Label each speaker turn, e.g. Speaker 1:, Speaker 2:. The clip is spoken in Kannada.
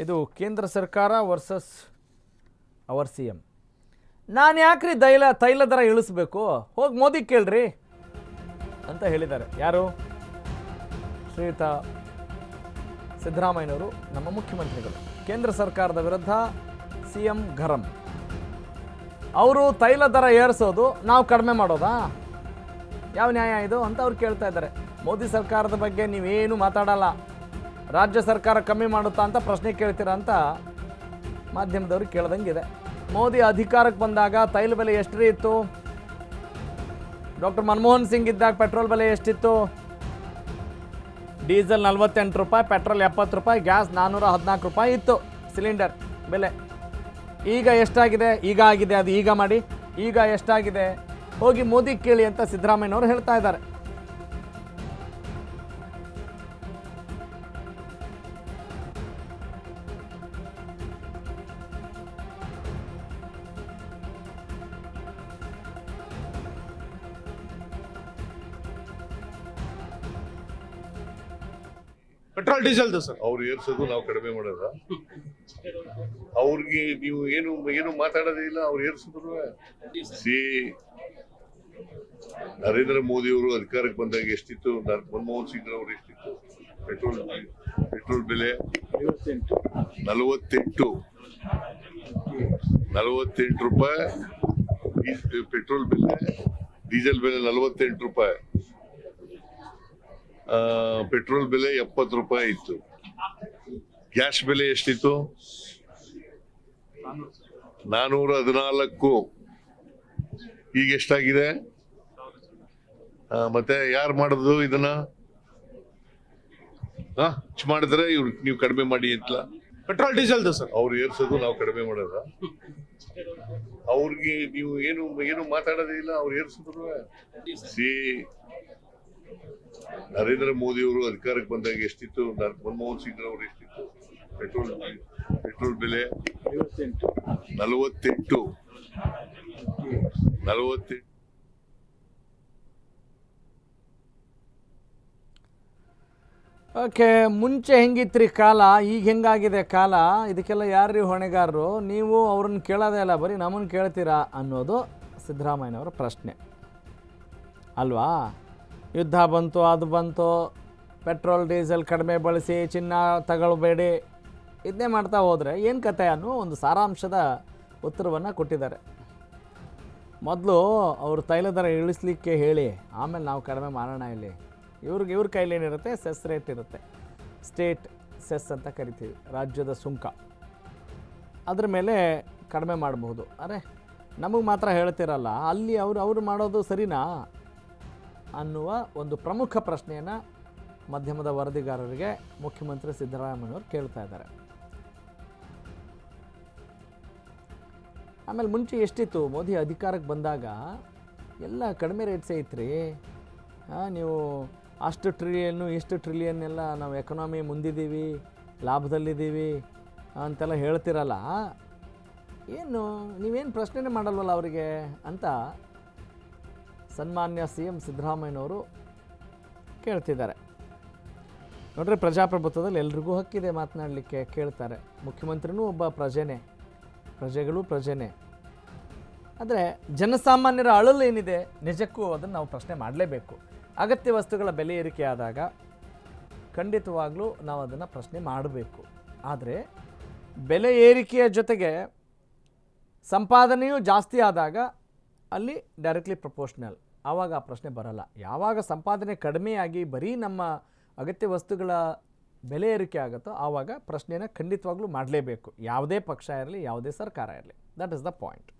Speaker 1: ಇದು ಕೇಂದ್ರ ಸರ್ಕಾರ ವರ್ಸಸ್ ಅವರ್ ಸಿ ಎಂ. ನಾನು ಯಾಕ್ರಿ ತೈಲ ದರ ಇಳಿಸ್ಬೇಕು, ಹೋಗಿ ಮೋದಿ ಕೇಳ್ರಿ ಅಂತ ಹೇಳಿದ್ದಾರೆ. ಯಾರು? ಶ್ರೀಯುತ ಸಿದ್ದರಾಮಯ್ಯನವರು, ನಮ್ಮ ಮುಖ್ಯಮಂತ್ರಿಗಳು. ಕೇಂದ್ರ ಸರ್ಕಾರದ ವಿರುದ್ಧ ಸಿ ಎಂ ಗರಂ. ಅವರು ತೈಲ ದರ ಏರಿಸೋದು, ನಾವು ಕಡಿಮೆ ಮಾಡೋದಾ? ಯಾವ ನ್ಯಾಯ ಇದು ಅಂತ ಅವ್ರು ಕೇಳ್ತಾ ಇದ್ದಾರೆ. ಮೋದಿ ಸರ್ಕಾರದ ಬಗ್ಗೆ ನೀವೇನು ಮಾತಾಡಲ್ಲ, ರಾಜ್ಯ ಸರ್ಕಾರ ಕಮ್ಮಿ ಮಾಡುತ್ತಾ ಅಂತ ಪ್ರಶ್ನೆ ಕೇಳ್ತೀರಾ ಅಂತ ಮಾಧ್ಯಮದವ್ರು ಕೇಳ್ದಂಗಿದೆ. ಮೋದಿ ಅಧಿಕಾರಕ್ಕೆ ಬಂದಾಗ ತೈಲ ಬೆಲೆ ಎಷ್ಟರಿ ಇತ್ತು? ಡಾಕ್ಟರ್ ಮನಮೋಹನ್ ಸಿಂಗ್ ಇದ್ದಾಗ ಪೆಟ್ರೋಲ್ ಬೆಲೆ ಎಷ್ಟಿತ್ತು? ಡೀಸೆಲ್ 48 ರೂಪಾಯಿ, ಪೆಟ್ರೋಲ್ 70 ರೂಪಾಯಿ, ಗ್ಯಾಸ್ 414 ರೂಪಾಯಿ ಇತ್ತು ಸಿಲಿಂಡರ್ ಬೆಲೆ. ಈಗ ಎಷ್ಟಾಗಿದೆ? ಈಗ ಆಗಿದೆ, ಅದು ಈಗ ಮಾಡಿ. ಈಗ ಎಷ್ಟಾಗಿದೆ ಹೋಗಿ ಮೋದಿ ಕೇಳಿ ಅಂತ ಸಿದ್ದರಾಮಯ್ಯನವರು ಹೇಳ್ತಾ ಇದ್ದಾರೆ.
Speaker 2: ಪೆಟ್ರೋಲ್ ಡೀಸೆಲ್ದು ಸರ್
Speaker 3: ಅವ್ರು ಏರ್ಸೋದು ನಾವು ಕಡಿಮೆ ಮಾಡೋದ? ಅವ್ರಿಗೆ ನೀವು ಏನು ಮಾತಾಡೋದೇ ಇಲ್ಲ. ಅವ್ರು ಏರ್ಸಿದ್ರು ನರೇಂದ್ರ ಮೋದಿ ಅವರು ಅಧಿಕಾರಕ್ಕೆ ಬಂದಾಗ ಎಷ್ಟಿತ್ತು? ಮನಮೋಹನ್ ಸಿಂಗ್ ಅವರು ಎಷ್ಟಿತ್ತು? ಪೆಟ್ರೋಲ್ ಬೆಲೆ 48 ರೂಪಾಯಿ. ಪೆಟ್ರೋಲ್ ಬೆಲೆ, ಡೀಸೆಲ್ ಬೆಲೆ 48 ರೂಪಾಯಿ. ಪೆಟ್ರೋಲ್ ಬೆಲೆ 70 ರೂಪಾಯಿ ಇತ್ತು. ಗ್ಯಾಸ್ ಬೆಲೆ ಎಷ್ಟಿತ್ತು? 414. ಈಗ ಎಷ್ಟಾಗಿದೆ? ಮತ್ತೆ ಯಾರು ಮಾಡೋದು ಇದನ್ನ? ಮಾಡಿದ್ರೆ ಇವ್ರು ನೀವು ಕಡಿಮೆ ಮಾಡಿ ಅಂತ.
Speaker 2: ಪೆಟ್ರೋಲ್ ಡೀಸೆಲ್ದು ಸರ್
Speaker 3: ಅವ್ರು ಏರ್ಸೋದು ನಾವು ಕಡಿಮೆ ಮಾಡೋದ? ಅವ್ರಿಗೆ ನೀವು ಏನು ಮಾತಾಡೋದೇ ಇಲ್ಲ. ಅವ್ರು ಏರ್ಸಿದ್ರು ನರೇಂದ್ರ ಮೋದಿ ಅವರು ಅಧಿಕಾರಕ್ಕೆ ಬಂದಾಗ ಎಷ್ಟಿತ್ತು? ಮನಮೋಹನ್ ಸಿಂಗ್ ಅವರು ಎಷ್ಟಿತ್ತು? ಪೆಟ್ರೋಲ್ ಬೆಲೆ 48.
Speaker 1: ಓಕೆ, ಮುಂಚೆ ಹೆಂಗಿತ್ರಿ ಕಾಲ, ಈಗ ಹೆಂಗಾಗಿದೆ ಕಾಲ, ಇದಕ್ಕೆಲ್ಲ ಯಾರ್ರೀ ಹೊಣೆಗಾರರು? ನೀವು ಅವ್ರನ್ನ ಕೇಳೋದೇ ಇಲ್ಲ, ಬರೀ ನಮ್ಮನ್ನು ಕೇಳ್ತೀರಾ ಅನ್ನೋದು ಸಿದ್ದರಾಮಯ್ಯನವರ ಪ್ರಶ್ನೆ ಅಲ್ವಾ? ಯುದ್ಧ ಬಂತು, ಅದು ಬಂತು, ಪೆಟ್ರೋಲ್ ಡೀಸೆಲ್ ಕಡಿಮೆ ಬಳಸಿ, ಚಿನ್ನ ತಗೊಳ್ಬೇಡಿ, ಇದನ್ನೇ ಮಾಡ್ತಾ ಹೋದರೆ ಏನು ಕತೆ ಅನ್ನೋ ಒಂದು ಸಾರಾಂಶದ ಉತ್ತರವನ್ನು ಕೊಟ್ಟಿದ್ದಾರೆ. ಮೊದಲು ಅವರು ತೈಲ ದರ ಇಳಿಸ್ಲಿಕ್ಕೆ ಹೇಳಿ, ಆಮೇಲೆ ನಾವು ಕಡಿಮೆ ಮಾಡೋಣ. ಇಲ್ಲಿ ಇವ್ರ ಕೈಲಿ ಏನಿರುತ್ತೆ? ಸೆಸ್ ರೇಟ್ ಇರುತ್ತೆ, ಸ್ಟೇಟ್ ಸೆಸ್ ಅಂತ ಕರಿತೀವಿ, ರಾಜ್ಯದ ಸುಂಕ. ಅದ್ರ ಮೇಲೆ ಕಡಿಮೆ ಮಾಡಬಹುದು. ಅರೆ, ನಮಗೆ ಮಾತ್ರ ಹೇಳ್ತಿರಲ್ಲ, ಅಲ್ಲಿ ಅವರು ಮಾಡೋದು ಸರಿನಾ ಅನ್ನುವ ಒಂದು ಪ್ರಮುಖ ಪ್ರಶ್ನೆಯನ್ನು ಮಾಧ್ಯಮದ ವರದಿಗಾರರಿಗೆ ಮುಖ್ಯಮಂತ್ರಿ ಸಿದ್ದರಾಮಯ್ಯನವರು ಕೇಳ್ತಾ ಇದ್ದಾರೆ. ಆಮೇಲೆ ಮುಂಚೆ ಎಷ್ಟಿತ್ತು? ಮೋದಿ ಅಧಿಕಾರಕ್ಕೆ ಬಂದಾಗ ಎಲ್ಲ ಕಡಿಮೆ ರೇಟ್ಸೇ ಇತ್ತು ರೀ. ನೀವು ಅಷ್ಟು ಟ್ರಿಲಿಯನ್ನು ಇಷ್ಟು ಟ್ರಿಲಿಯನ್ ಎಲ್ಲ ನಾವು ಎಕನಾಮಿ ಮುಂದಿದ್ದೀವಿ, ಲಾಭದಲ್ಲಿದ್ದೀವಿ ಅಂತೆಲ್ಲ ಹೇಳ್ತಿರಲ್ಲ, ಏನು ನೀವೇನು ಪ್ರಶ್ನೆನೇ ಮಾಡಲ್ವಲ್ಲ ಅವರಿಗೆ ಅಂತ ಸನ್ಮಾನ್ಯ ಸಿ ಎಂ ಸಿದ್ದರಾಮಯ್ಯನವರು ಕೇಳ್ತಿದ್ದಾರೆ. ನೋಡ್ರಿ, ಪ್ರಜಾಪ್ರಭುತ್ವದಲ್ಲಿ ಎಲ್ರಿಗೂ ಹಕ್ಕಿದೆ ಮಾತನಾಡಲಿಕ್ಕೆ, ಕೇಳ್ತಾರೆ. ಮುಖ್ಯಮಂತ್ರಿನೂ ಒಬ್ಬ ಪ್ರಜೆಗಳು ಪ್ರಜೆನೇ. ಆದರೆ ಜನಸಾಮಾನ್ಯರ ಅಳಲು ಏನಿದೆ ನಿಜಕ್ಕೂ ಅದನ್ನು ನಾವು ಪ್ರಶ್ನೆ ಮಾಡಲೇಬೇಕು. ಅಗತ್ಯ ವಸ್ತುಗಳ ಬೆಲೆ ಏರಿಕೆ ಆದಾಗ ಖಂಡಿತವಾಗ್ಲೂ ನಾವು ಅದನ್ನು ಪ್ರಶ್ನೆ ಮಾಡಬೇಕು. ಆದರೆ ಬೆಲೆ ಏರಿಕೆಯ ಜೊತೆಗೆ ಸಂಪಾದನೆಯೂ ಜಾಸ್ತಿ ಆದಾಗ ಅಲ್ಲಿ ಡೈರೆಕ್ಟ್ಲಿ ಪ್ರಪೋರ್ಷನಲ್, ಆವಾಗ ಆ ಪ್ರಶ್ನೆ ಬರಲ್ಲ. ಯಾವಾಗ ಸಂಪಾದನೆ ಕಡಿಮೆಯಾಗಿ ಬರೀ ನಮ್ಮ ಅಗತ್ಯ ವಸ್ತುಗಳ ಬೆಲೆ ಏರಿಕೆ ಆಗುತ್ತೋ ಆವಾಗ ಪ್ರಶ್ನೆನ ಖಂಡಿತವಾಗ್ಲೂ ಮಾಡಲೇಬೇಕು, ಯಾವುದೇ ಪಕ್ಷ ಇರಲಿ, ಯಾವುದೇ ಸರ್ಕಾರ ಇರಲಿ. That is the point.